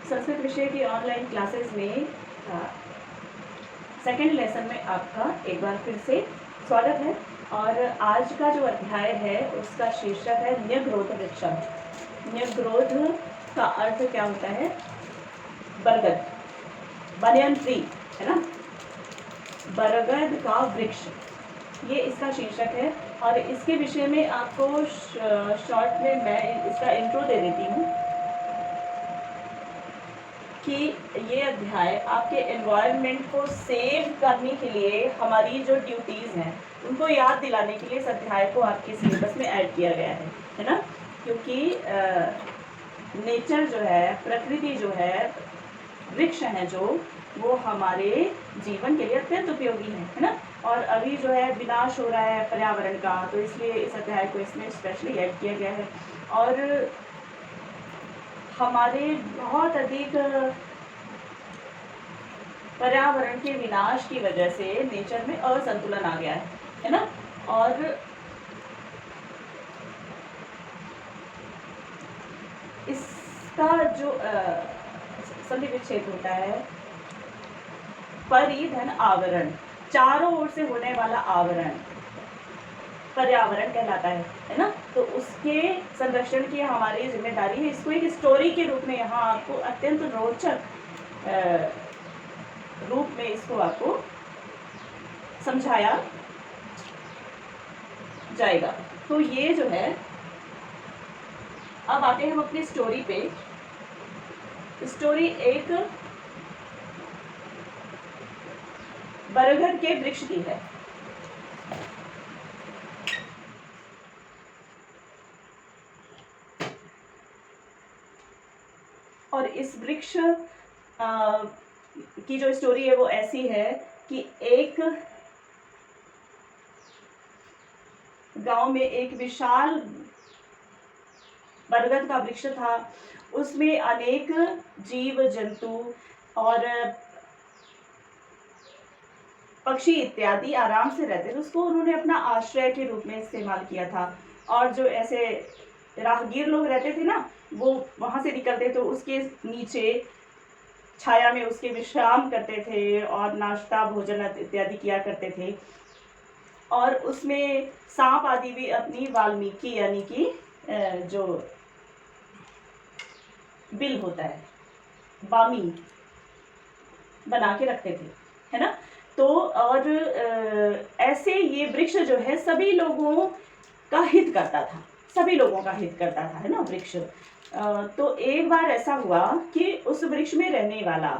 संस्कृत विषय की online classes में सेकंड लेसन में आपका एक बार फिर से स्वागत है। और आज का जो अध्याय है उसका शीर्षक है न्यग्रोध वृक्षम। न्यग्रोध का अर्थ क्या होता है? बरगद, बनियन ट्री, है ना, बरगद का वृक्ष, ये इसका शीर्षक है। और इसके विषय में आपको शॉर्ट में मैं इसका इंट्रो दे देती हूँ कि ये अध्याय आपके एनवायरनमेंट को सेव करने के लिए हमारी जो ड्यूटीज़ हैं उनको याद दिलाने के लिए इस अध्याय को आपके सिलेबस में ऐड किया गया है ना। क्योंकि नेचर जो है, प्रकृति जो है, वृक्ष हैं जो, वो हमारे जीवन के लिए अत्यंत उपयोगी है ना। और अभी जो है विनाश हो रहा है पर्यावरण का, तो इसलिए इस अध्याय को इसमें स्पेशली ऐड किया गया है। और हमारे बहुत अधिक पर्यावरण के विनाश की वजह से नेचर में असंतुलन आ गया है ना। और इसका जो संधि विच्छेद होता है, परिधन आवरण, चारों ओर से होने वाला आवरण पर्यावरण कहलाता है ना। तो उसके संरक्षण की हमारी जिम्मेदारी है। इसको एक स्टोरी के रूप में यहाँ आपको अत्यंत रोचक रूप में इसको आपको समझाया जाएगा। तो ये जो है, अब आते हैं हम अपनी स्टोरी पे। स्टोरी एक बरगद के वृक्ष की है। और इस वृक्ष की जो स्टोरी है वो ऐसी है कि एक गांव में एक विशाल बरगद का वृक्ष था। उसमें अनेक जीव जंतु और पक्षी इत्यादि आराम से रहते थे। उसको उन्होंने अपना आश्रय के रूप में इस्तेमाल किया था। और जो ऐसे राहगीर लोग रहते थे ना, वो वहाँ से निकलते तो उसके नीचे छाया में उसके विश्राम करते थे और नाश्ता भोजन इत्यादि किया करते थे। और उसमें सांप आदि भी अपनी वाल्मीकि यानी कि जो बिल होता है, बामी बना के रखते थे, है ना। तो और ऐसे ये वृक्ष जो है सभी लोगों का हित करता था, सभी लोगों का हित करता था, है ना, वृक्ष। तो एक बार ऐसा हुआ कि उस वृक्ष में रहने वाला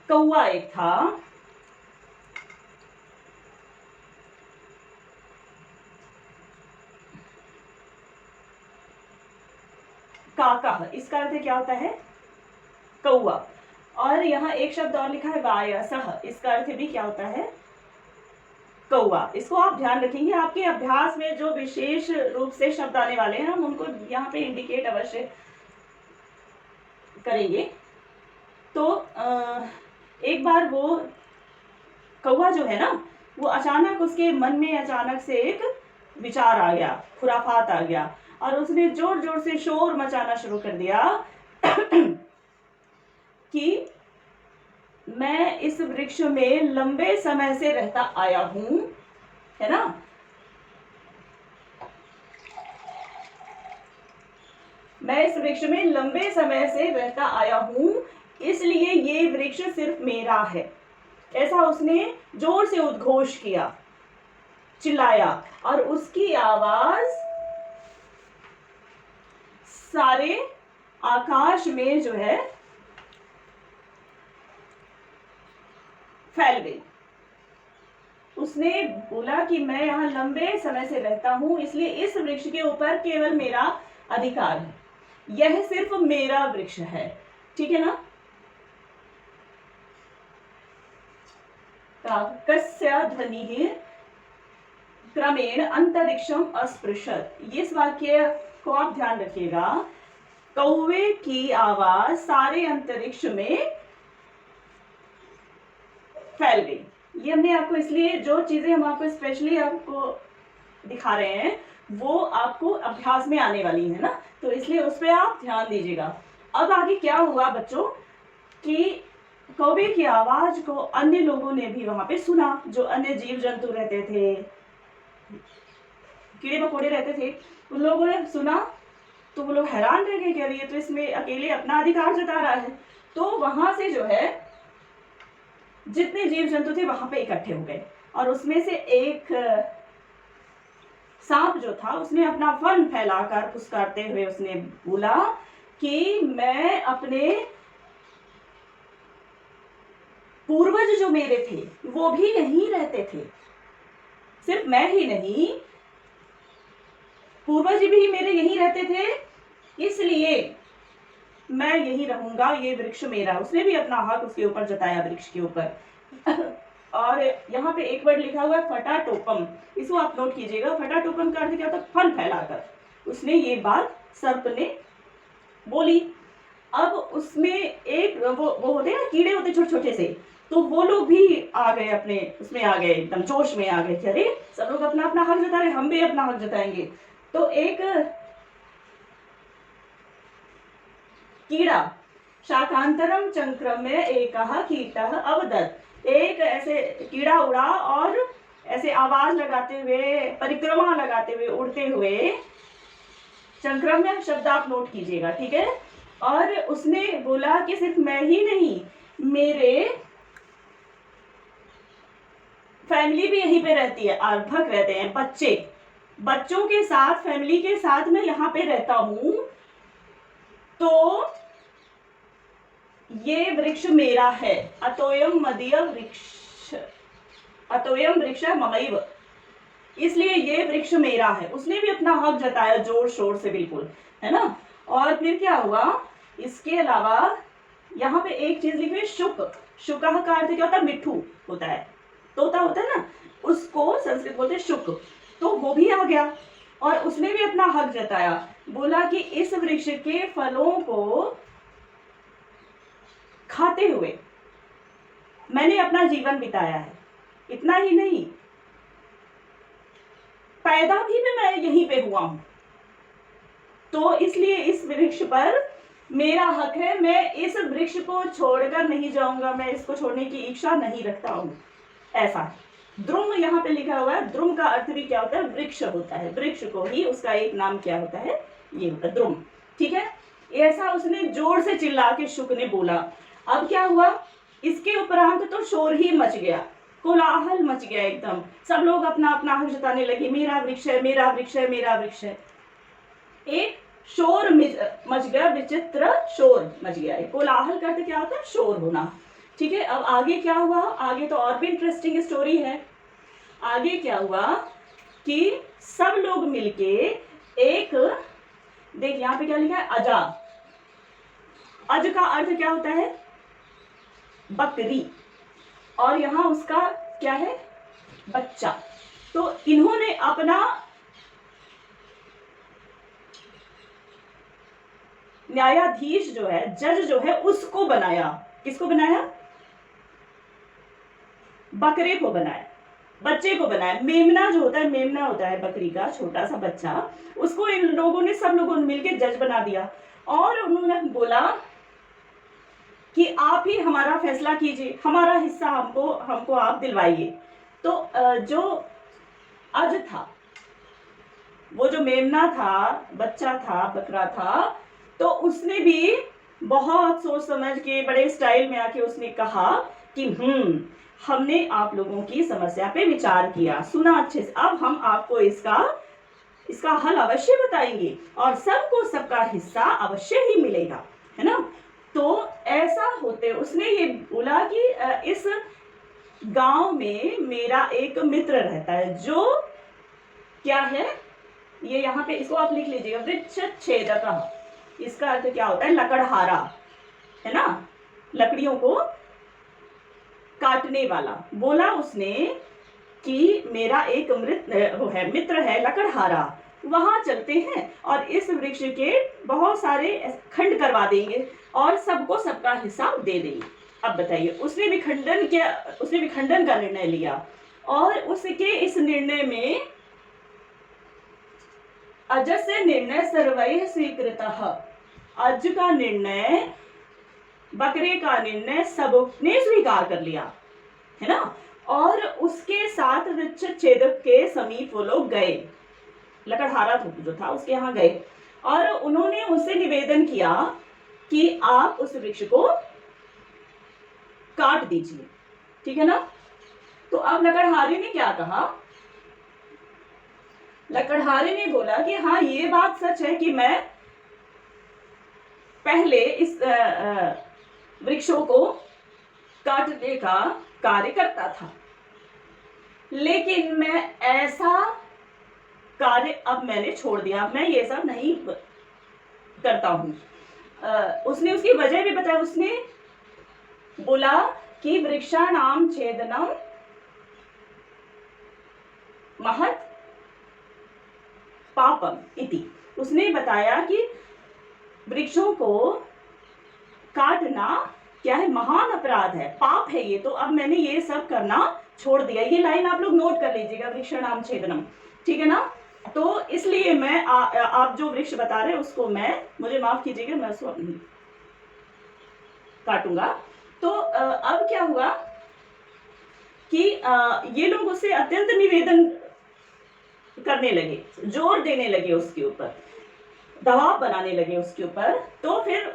कौवा एक था। काका, इसका अर्थ क्या होता है? कौवा। और यहाँ एक शब्द और लिखा है वायसः, इसका अर्थ भी क्या होता है? कौवा। इसको आप ध्यान रखेंगे, आपके अभ्यास में जो विशेष रूप से शब्द आने वाले हैं हम उनको यहाँ पे इंडिकेट अवश्य करेंगे। तो एक बार वो कौवा जो है ना, वो अचानक उसके मन में अचानक से एक विचार आ गया, खुराफात आ गया, और उसने जोर जोर से शोर मचाना शुरू कर दिया कि मैं इस वृक्ष में लंबे समय से रहता आया हूं, है ना। मैं इस वृक्ष में लंबे समय से रहता आया हूं, इसलिए ये वृक्ष सिर्फ मेरा है। ऐसा उसने जोर से उद्घोष किया, चिल्लाया, और उसकी आवाज सारे आकाश में जो है फैल गई। उसने बोला कि मैं यहाँ लंबे समय से रहता हूं, इसलिए इस वृक्ष के ऊपर केवल मेरा अधिकार है, यह सिर्फ मेरा वृक्ष है, ठीक है ना। काकस्य ध्वनिः क्रमेण अंतरिक्षम अस्पृशत। इस वाक्य को आप ध्यान रखिएगा। कौवे की आवाज सारे अंतरिक्ष में फैल गई। ये हमने आपको इसलिए, जो चीजें हम आपको स्पेशली आपको दिखा रहे हैं वो आपको अभ्यास में आने वाली है ना, तो इसलिए उस पर आप ध्यान दीजिएगा। अब आगे क्या हुआ बच्चों कि कौवे की आवाज को अन्य लोगों ने भी वहां पे सुना, जो अन्य जीव जंतु रहते थे, कीड़े मकोड़े रहते थे, उन लोगों ने सुना तो वो लोग हैरान रह गए कि अरे ये तो इसमें अकेले अपना अधिकार जता रहा है। तो वहां से जो है जितने जीव जंतु थे वहां पे इकट्ठे हो गए, और उसमें से एक सांप जो था उसने अपना फन फैलाकर पुचकारते हुए उसने बोला कि मैं अपने पूर्वज जो मेरे थे वो भी यहीं रहते थे, सिर्फ मैं ही नहीं, पूर्वज भी मेरे यहीं रहते थे, इसलिए मैं यहीं रहूंगा, ये वृक्ष मेरा। उसने भी अपना हक उसके ऊपर जताया, वृक्ष के ऊपर। और यहाँ पे एक वर्ड लिखा हुआ है फटाटोपम, इसको आप नोट कीजिएगा। फटाटोपम का अर्थ क्या होता है? फन फैलाकर उसने ये बात सर्प ने बोली। अब उसमें एक वो होते हैं ना कीड़े होते छोटे छोटे से, तो वो लोग भी आ गए, अपने उसमें आ गए, एकदम जोश में आ गए कि अरे सब लोग अपना अपना हक जता रहे, हम भी अपना हक जताएंगे। तो एक कीड़ा शाकांतरम चंक्रम्य एकः कीटः अवदत्, एक ऐसे कीड़ा उड़ा और ऐसे आवाज लगाते हुए, परिक्रमा लगाते हुए, उड़ते हुए, चंक्रम्य शब्द आप नोट कीजिएगा, ठीक है। और उसने बोला कि सिर्फ मैं ही नहीं, मेरे फैमिली भी यहीं पे रहती है, अर्भक रहते हैं, बच्चों के साथ, फैमिली के साथ मैं यहाँ पे रहता हूं, तो ये वृक्ष मेरा है। अतोयम मदीय वृक्ष, अतोयम वृक्ष ममैव, इसलिए ये वृक्ष मेरा है। उसने भी अपना हक जताया जोर शोर से, बिल्कुल, है ना। और फिर क्या हुआ, इसके अलावा यहाँ पे एक चीज लिखी हुई शुक, शुकः का अर्थ क्या होता है? मिट्ठू होता है, तोता होता है ना, उसको संस्कृत बोलते हैं शुक। तो वो भी आ गया और उसने भी अपना हक जताया, बोला कि इस वृक्ष के फलों को खाते हुए मैंने अपना जीवन बिताया है। इतना ही नहीं, पैदा भी मैं यहीं पे हुआ हूं, तो इसलिए इस वृक्ष पर मेरा हक है, मैं इस वृक्ष को छोड़कर नहीं जाऊंगा, मैं इसको छोड़ने की इच्छा नहीं रखता हूं। ऐसा द्रुम यहाँ पे लिखा हुआ है। द्रुम का अर्थ भी क्या होता है? वृक्ष होता है। वृक्ष को ही उसका एक नाम क्या होता है? ये होता है द्रुम, ठीक है। ऐसा उसने जोर से चिल्ला के शुक ने बोला। अब क्या हुआ, इसके उपरांत तो शोर ही मच गया, कोलाहल मच गया, एकदम सब लोग अपना अपना हक जताने लगे, मेरा वृक्ष है, मेरा वृक्ष है, मेरा वृक्ष है। एक शोर मच गया, विचित्र शोर मच गया। कोलाहल करते क्या होता है? शोर होना, ठीक है। अब आगे क्या हुआ, आगे तो और भी इंटरेस्टिंग स्टोरी है। आगे क्या हुआ कि सब लोग मिलके एक, देख यहाँ पे क्या लिखा है? अजा। अज का अर्थ क्या होता है? बकरी, और यहाँ उसका क्या है? बच्चा। तो इन्होंने अपना न्यायाधीश जो है, जज जो है, उसको बनाया। किसको बनाया? बकरे को बनाया, बच्चे को बनाया। मेमना जो होता है, मेमना होता है बकरी का छोटा सा बच्चा, उसको इन लोगों ने, सब लोगों ने मिलकर जज बना दिया। और उन्होंने बोला कि आप ही हमारा फैसला कीजिए, हमारा हिस्सा हमको आप दिलवाइए। तो जो अज था, वो जो मेमना था, बच्चा था, बकरा था, तो उसने भी बहुत सोच समझ के बड़े स्टाइल में आके उसने कहा कि हमने आप लोगों की समस्या पे विचार किया, सुना अच्छे से, अब हम आपको इसका हल अवश्य बताएंगे और सबको सबका हिस्सा अवश्य ही मिलेगा, है ना। तो ऐसा होते उसने ये बोला कि इस गांव में मेरा एक मित्र रहता है, जो क्या है, ये यहाँ पे इसको आप लिख लीजिएगा, वृक्ष छेदक। इसका अर्थ क्या होता है? लकड़हारा, है ना, लकड़ियों को काटने वाला। बोला उसने कि मेरा एक मित्र है लकड़हारा, वहां चलते हैं और इस वृक्ष के बहुत सारे खंड करवा देंगे और सबको सबका हिस्सा दे देंगे। अब बताइए, उसने भी खंडन का निर्णय लिया, और उसके इस निर्णय में अजस्य निर्णय सर्वैः स्वीकृतः, आज का निर्णय, बकरे का निर्णय सबने स्वीकार कर लिया, है ना। और उसके साथ वृक्ष छेदक के समीप वो लोग गए, लकड़हारा जो था उसके यहाँ गए, और उन्होंने उससे निवेदन किया कि आप उस वृक्ष को काट दीजिए, ठीक है ना। तो अब लकड़हारे ने क्या कहा, लकड़हारे ने बोला कि हाँ ये बात सच है कि मैं पहले इस वृक्षों को काटने का कार्य करता था, लेकिन मैं ऐसा कार्य अब मैंने छोड़ दिया, मैं ये सब नहीं करता हूं। उसने उसकी वजह भी बताया, उसने बोला कि वृक्षाणाम छेदनम महत् पापम इति। उसने बताया कि वृक्षों को काटना क्या है, महान अपराध है, पाप है ये, तो अब मैंने ये सब करना छोड़ दिया। ये लाइन आप लोग नोट कर लीजिएगा, वृक्षाणाम छेदनम, ठीक है ना। तो इसलिए मैं आप जो वृक्ष बता रहे हैं उसको मुझे माफ कीजिएगा, मैं उसको काटूंगा। तो अब क्या हुआ कि ये लोग उससे अत्यंत निवेदन करने लगे, जोर देने लगे उसके ऊपर, दबाव बनाने लगे उसके ऊपर। तो फिर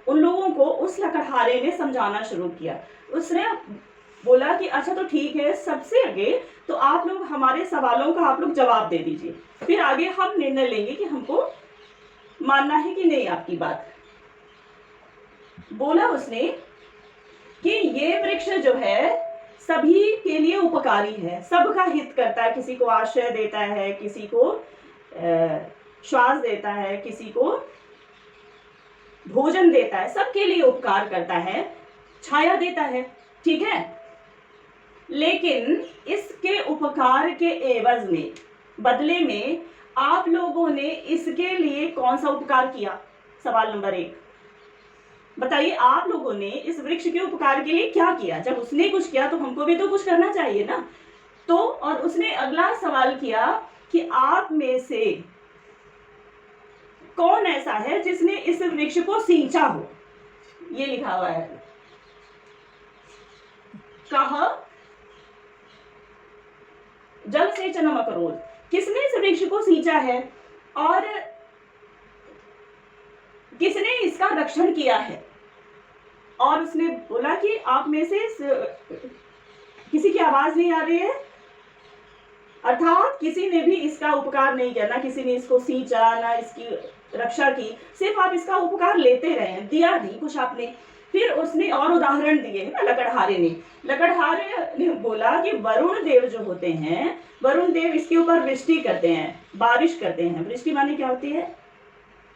उन लोगों को उस लकड़हारे ने समझाना शुरू किया। उसने बोला कि अच्छा तो ठीक है, सबसे आगे तो आप लोग हमारे सवालों का आप लोग जवाब दे दीजिए, फिर आगे हम निर्णय लेंगे कि हमको मानना है कि नहीं आपकी बात। बोला उसने कि ये वृक्ष जो है सभी के लिए उपकारी है, सबका हित करता है, किसी को आश्रय देता है, किसी को श्वास देता है, किसी को भोजन देता है, सबके लिए उपकार करता है, छाया देता है, ठीक है। लेकिन इसके उपकार के एवज में, बदले में आप लोगों ने इसके लिए कौन सा उपकार किया? सवाल नंबर 1 बताइए, आप लोगों ने इस वृक्ष के उपकार के लिए क्या किया? जब उसने कुछ किया तो हमको भी तो कुछ करना चाहिए ना। तो और उसने अगला सवाल किया कि आप में से कौन ऐसा है जिसने इस वृक्ष को सींचा हो? ये लिखा हुआ है, कहा जल सेचनम अकरोत्, किसने इस वृक्ष को सींचा है और किसने इसका रक्षण किया है? और उसने बोला कि आप में से किसी की आवाज नहीं आ रही है, अर्थात किसी ने भी इसका उपकार नहीं किया, ना किसी ने इसको सींचा, ना इसकी रक्षा की, सिर्फ आप इसका उपकार लेते रहे, दिया नहीं कुछ आपने। फिर उसने और उदाहरण दिए ना लकड़हारे ने बोला कि वरुण देव जो होते हैं, वरुण देव इसके ऊपर वृष्टि करते हैं, बारिश करते हैं। वृष्टि माने क्या होती है?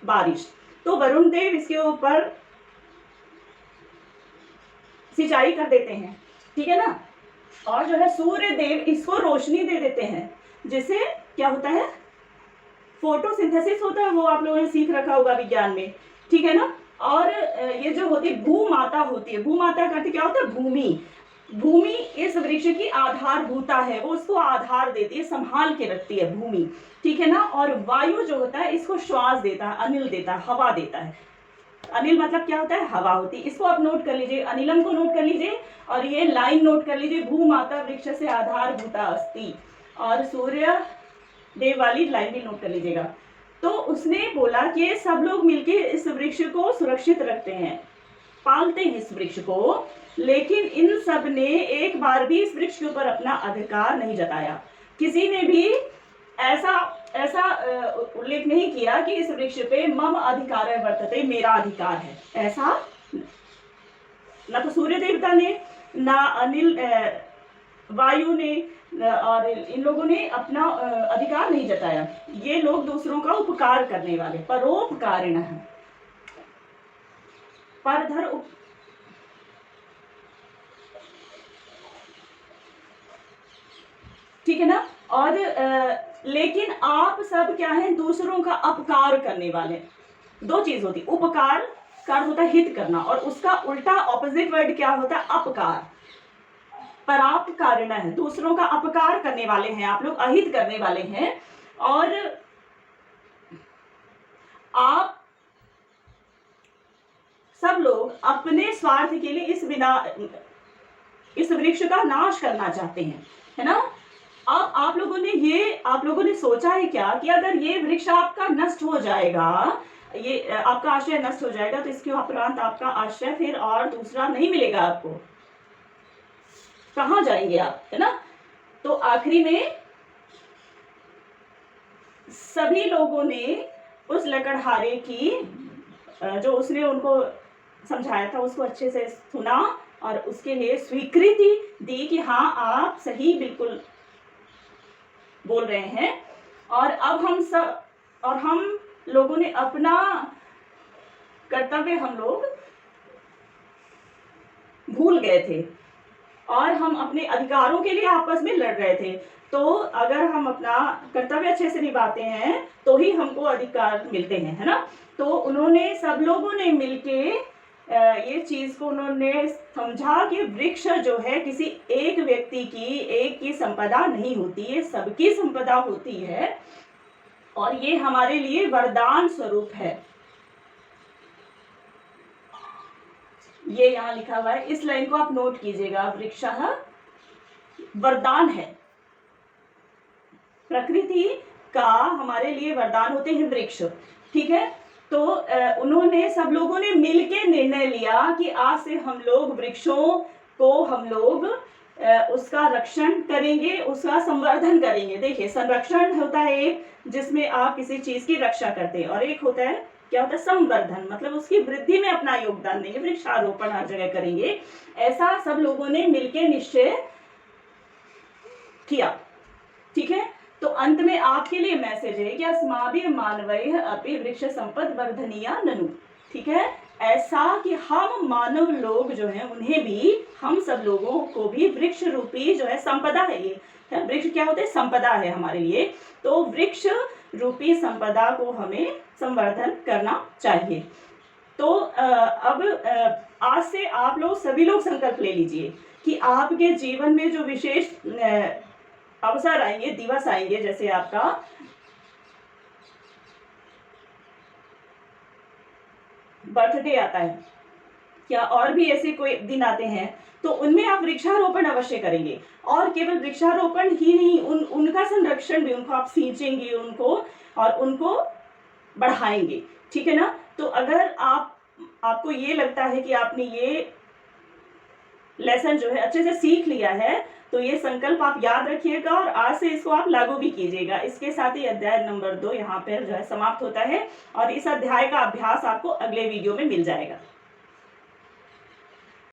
बारिश। तो वरुण देव इसके ऊपर सिंचाई कर देते हैं, ठीक है ना। और जो है सूर्य देव इसको रोशनी दे देते हैं, जिससे क्या होता है? फोटोसिंथेसिस होता है, वो आप लोगों ने सीख रखा होगा विज्ञान में, ठीक है ना। और ये जो होती है भूमाता होती है, भूमाता का अर्थ क्या होता है? भूमि। भूमि इस वृक्ष की आधारभूता है, वो उसको आधार देती है, संभाल के रखती है भूमि, ठीक है ना। और वायु जो होता है इसको श्वास देता है, अनिल देता है, हवा देता है। अनिल मतलब क्या होता है? हवा होती है। इसको आप नोट कर लीजिए, अनिलम को नोट कर लीजिए, और ये लाइन नोट कर लीजिए, भूमाता वृक्ष से आधारभूता अस्ति, और सूर्य देव वाली लाइन भी नोट कर लीजिएगा। तो उसने बोला कि सब लोग मिलके इस वृक्ष को सुरक्षित रखते हैं, पालते हैं इस वृक्ष को, लेकिन इन सब ने एक बार भी इस वृक्ष के ऊपर अपना अधिकार नहीं जताया। किसी ने भी ऐसा उल्लेख नहीं किया कि इस वृक्ष पे मम अधिकार वर्तते, मेरा अधिकार है, ऐसा ना तो सूर्य देवता ने, ना अनिल वायु ने, और इन लोगों ने अपना अधिकार नहीं जताया। ये लोग दूसरों का उपकार करने वाले, परोपकारिण है, परधर ठीक है ना। और लेकिन आप सब क्या है? दूसरों का अपकार करने वाले। दो चीज होती, उपकार का होता है हित करना, और उसका उल्टा ऑपोजिट वर्ड क्या होता है? अपकार। परोपकारिण है, दूसरों का अपकार करने वाले हैं आप लोग, अहित करने वाले हैं। और आप स्वार्थ के लिए इस वृक्ष का नाश करना चाहते हैं, है ना। अब आप लोगों ने सोचा है क्या कि अगर ये वृक्ष आपका नष्ट हो जाएगा, ये आपका आश्रय नष्ट हो जाएगा, तो इसके उपरांत आपका आश्रय फिर और दूसरा नहीं मिलेगा आपको, कहाँ जाएंगे आप, है ना। तो आखिरी में सभी लोगों ने उस लकड़हारे की जो उसने उनको समझाया था उसको अच्छे से सुना और उसके लिए स्वीकृति दी कि हाँ आप सही बिल्कुल बोल रहे हैं। और अब हम लोगों ने अपना कर्तव्य हम लोग भूल गए थे और हम अपने अधिकारों के लिए आपस में लड़ रहे थे। तो अगर हम अपना कर्तव्य अच्छे से निभाते हैं तो ही हमको अधिकार मिलते हैं, है ना। तो उन्होंने सब लोगों ने मिलके ये चीज को उन्होंने समझा कि वृक्ष जो है किसी एक व्यक्ति की संपदा नहीं होती, ये सबकी संपदा होती है और ये हमारे लिए वरदान स्वरूप है। ये यहाँ लिखा हुआ है, इस लाइन को आप नोट कीजिएगा, वृक्षः वरदान है, प्रकृति का हमारे लिए वरदान होते हैं वृक्ष, ठीक है। तो उन्होंने सब लोगों ने मिलके निर्णय लिया कि आज से हम लोग वृक्षों को हम लोग उसका रक्षण करेंगे, उसका संवर्धन करेंगे। देखिए, संरक्षण होता है एक जिसमें आप किसी चीज की रक्षा करते हैं और एक होता है क्या होता है संवर्धन, मतलब उसकी वृद्धि में अपना योगदान देंगे, वृक्षारोपण हर जगह करेंगे। ऐसा सब लोगों ने मिलके निश्चय किया, ठीक है। तो अंत में आपके लिए मैसेज है कि अस्माभिः मानवैः अपि वृक्ष संपद वर्धनीया ननु, ठीक है। ऐसा कि हम मानव लोग जो हैं उन्हें भी, हम सब लोगों को भी वृक्ष रूपी जो है संपदा है, ये वृक्ष क्या होते हैं, संपदा है हमारे लिए। तो वृक्ष रूपी संपदा को हमें संवर्धन करना चाहिए। तो अब आज से आप लोग सभी लोग संकल्प ले लीजिए कि आपके जीवन में जो विशेष अवसर आएंगे, दिवस आएंगे, जैसे आपका बर्थडे आता है या और भी ऐसे कोई दिन आते हैं, तो उनमें आप वृक्षारोपण अवश्य करेंगे। और केवल वृक्षारोपण ही नहीं, उनका संरक्षण भी, उनको आप सींचेंगे उनको और उनको बढ़ाएंगे, ठीक है ना। तो अगर आपको ये लगता है कि आपने ये लेसन जो है अच्छे से सीख लिया है, तो ये संकल्प आप याद रखिएगा और आज से इसको आप लागू भी कीजिएगा। इसके साथ ही अध्याय नंबर 2 यहाँ पर जो है समाप्त होता है और इस अध्याय का अभ्यास आपको अगले वीडियो में मिल जाएगा।